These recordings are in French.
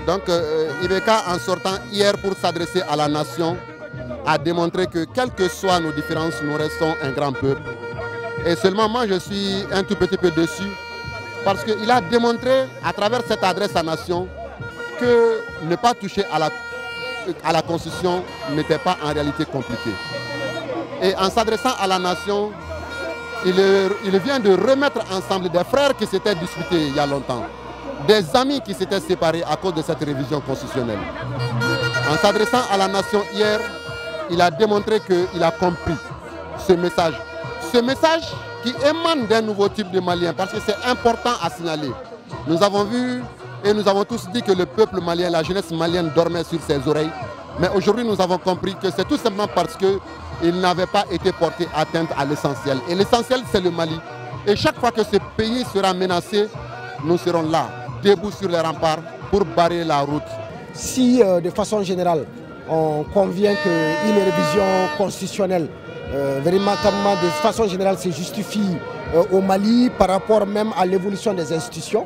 Donc Ibeka, en sortant hier pour s'adresser à la nation, a démontré que quelles que soient nos différences, nous restons un grand peuple. Et seulement moi je suis un tout petit peu déçu parce qu'il a démontré à travers cette adresse à la nation que ne pas toucher à la Constitution n'était pas en réalité compliqué. Et en s'adressant à la nation, il vient de remettre ensemble des frères qui s'étaient disputés il y a longtemps, des amis qui s'étaient séparés à cause de cette révision constitutionnelle. En s'adressant à la nation hier, il a démontré qu'il a compris ce message. Ce message qui émane d'un nouveau type de Malien, parce que c'est important à signaler. Nous avons vu et nous avons tous dit que le peuple malien, la jeunesse malienne dormait sur ses oreilles. Mais aujourd'hui, nous avons compris que c'est tout simplement parce qu'il n'avait pas été porté atteinte à l'essentiel. Et l'essentiel, c'est le Mali. Et chaque fois que ce pays sera menacé, nous serons là, debout sur les remparts, pour barrer la route. Si, de façon générale, on convient qu'une révision constitutionnelle, véritablement, de façon générale, se justifie au Mali par rapport même à l'évolution des institutions,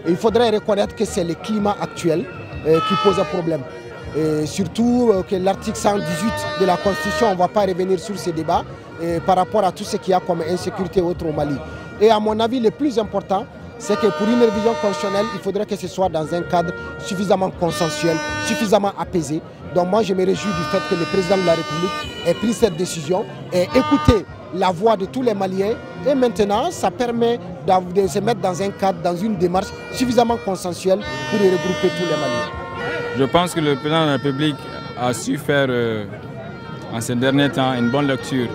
il faudrait reconnaître que c'est le climat actuel qui pose un problème. Et surtout que l'article 118 de la Constitution, on ne va pas revenir sur ces débats par rapport à tout ce qu'il y a comme insécurité autre au Mali. Et à mon avis, le plus important, c'est que pour une révision constitutionnelle, il faudrait que ce soit dans un cadre suffisamment consensuel, suffisamment apaisé. Donc moi, je me réjouis du fait que le président de la République ait pris cette décision et écouté la voix de tous les Maliens. Et maintenant, ça permet de se mettre dans un cadre, dans une démarche suffisamment consensuelle pour regrouper tous les Maliens. Je pense que le président de la République a su faire en ces derniers temps une bonne lecture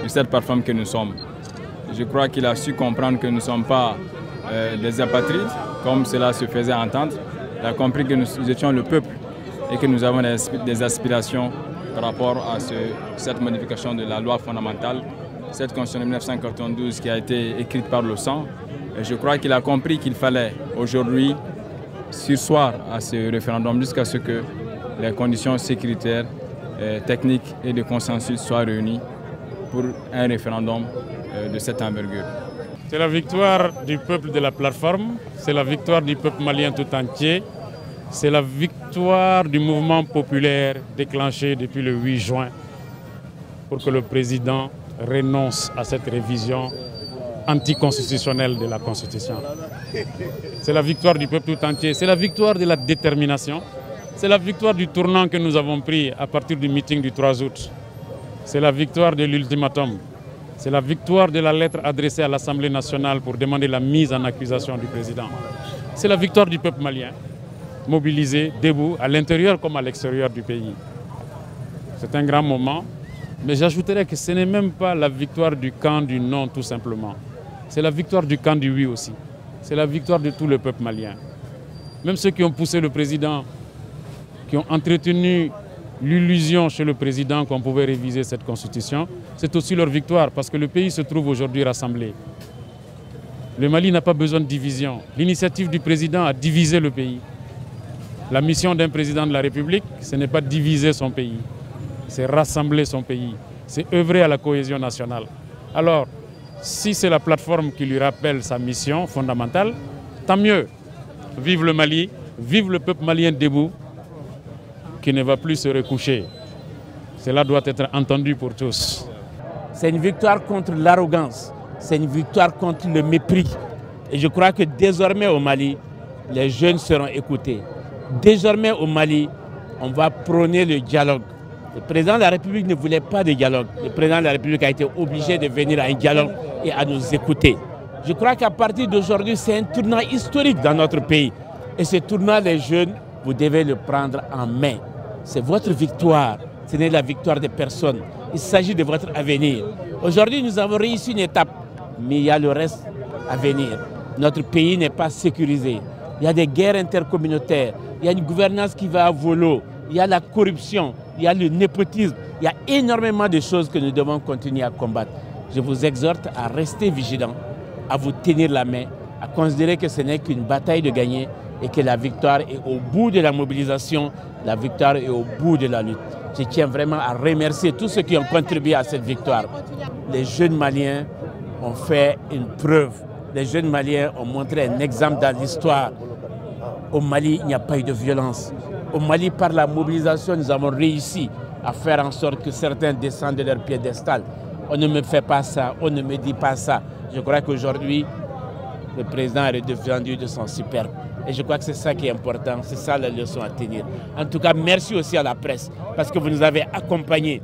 de cette plateforme que nous sommes. Je crois qu'il a su comprendre que nous ne sommes pas des apatrides, comme cela se faisait entendre. Il a compris que nous étions le peuple et que nous avons des aspirations par rapport à cette modification de la loi fondamentale, cette constitution de 1992 qui a été écrite par le sang. Et je crois qu'il a compris qu'il fallait aujourd'hui surseoir à ce référendum jusqu'à ce que les conditions sécuritaires, techniques et de consensus soient réunies pour un référendum de cette envergure. C'est la victoire du peuple de la plateforme, c'est la victoire du peuple malien tout entier, c'est la victoire du mouvement populaire déclenché depuis le 8 juin pour que le président renonce à cette révision anticonstitutionnelle de la Constitution. C'est la victoire du peuple tout entier, c'est la victoire de la détermination, c'est la victoire du tournant que nous avons pris à partir du meeting du 3 août. C'est la victoire de l'ultimatum. C'est la victoire de la lettre adressée à l'Assemblée nationale pour demander la mise en accusation du président. C'est la victoire du peuple malien, mobilisé, debout, à l'intérieur comme à l'extérieur du pays. C'est un grand moment, mais j'ajouterais que ce n'est même pas la victoire du camp du non tout simplement. C'est la victoire du camp du oui aussi. C'est la victoire de tout le peuple malien. Même ceux qui ont poussé le président, qui ont entretenu l'illusion chez le président qu'on pouvait réviser cette constitution, c'est aussi leur victoire parce que le pays se trouve aujourd'hui rassemblé. Le Mali n'a pas besoin de division. L'initiative du président a divisé le pays. La mission d'un président de la République, ce n'est pas diviser son pays, c'est rassembler son pays, c'est œuvrer à la cohésion nationale. Alors, si c'est la plateforme qui lui rappelle sa mission fondamentale, tant mieux. Vive le Mali, vive le peuple malien debout, qui ne va plus se recoucher. Cela doit être entendu pour tous. C'est une victoire contre l'arrogance, c'est une victoire contre le mépris. Et je crois que désormais au Mali, les jeunes seront écoutés. Désormais au Mali, on va prôner le dialogue. Le président de la République ne voulait pas de dialogue. Le président de la République a été obligé de venir à un dialogue et à nous écouter. Je crois qu'à partir d'aujourd'hui, c'est un tournant historique dans notre pays. Et ce tournant, les jeunes, vous devez le prendre en main. C'est votre victoire, ce n'est la victoire des personnes. Il s'agit de votre avenir. Aujourd'hui, nous avons réussi une étape, mais il y a le reste à venir. Notre pays n'est pas sécurisé. Il y a des guerres intercommunautaires, il y a une gouvernance qui va à volo, il y a la corruption, il y a le népotisme, il y a énormément de choses que nous devons continuer à combattre. Je vous exhorte à rester vigilants, à vous tenir la main, à considérer que ce n'est qu'une bataille de gagner et que la victoire est au bout de la mobilisation, la victoire est au bout de la lutte. Je tiens vraiment à remercier tous ceux qui ont contribué à cette victoire. Les jeunes Maliens ont fait une preuve. Les jeunes Maliens ont montré un exemple dans l'histoire. Au Mali, il n'y a pas eu de violence. Au Mali, par la mobilisation, nous avons réussi à faire en sorte que certains descendent de leur piédestal. On ne me fait pas ça, on ne me dit pas ça. Je crois qu'aujourd'hui, le président est redescendu de son superbe. Et je crois que c'est ça qui est important, c'est ça la leçon à tenir. En tout cas, merci aussi à la presse, parce que vous nous avez accompagnés.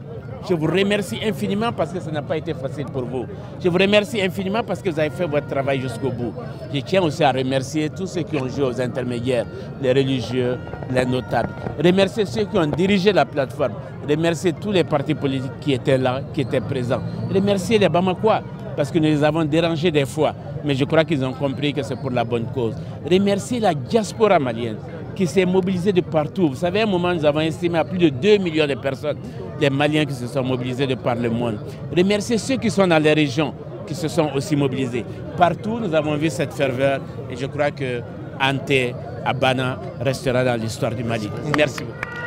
Je vous remercie infiniment parce que ça n'a pas été facile pour vous. Je vous remercie infiniment parce que vous avez fait votre travail jusqu'au bout. Je tiens aussi à remercier tous ceux qui ont joué aux intermédiaires, les religieux, les notables. Remercier ceux qui ont dirigé la plateforme. Remercier tous les partis politiques qui étaient là, qui étaient présents. Remercier les Bamakois parce que nous les avons dérangés des fois. Mais je crois qu'ils ont compris que c'est pour la bonne cause. Remercier la diaspora malienne qui s'est mobilisée de partout. Vous savez, à un moment, nous avons estimé à plus de 2 millions de personnes, des Maliens qui se sont mobilisés de par le monde. Remercier ceux qui sont dans les régions, qui se sont aussi mobilisés. Partout, nous avons vu cette ferveur et je crois que Ante, Abana restera dans l'histoire du Mali. Merci beaucoup.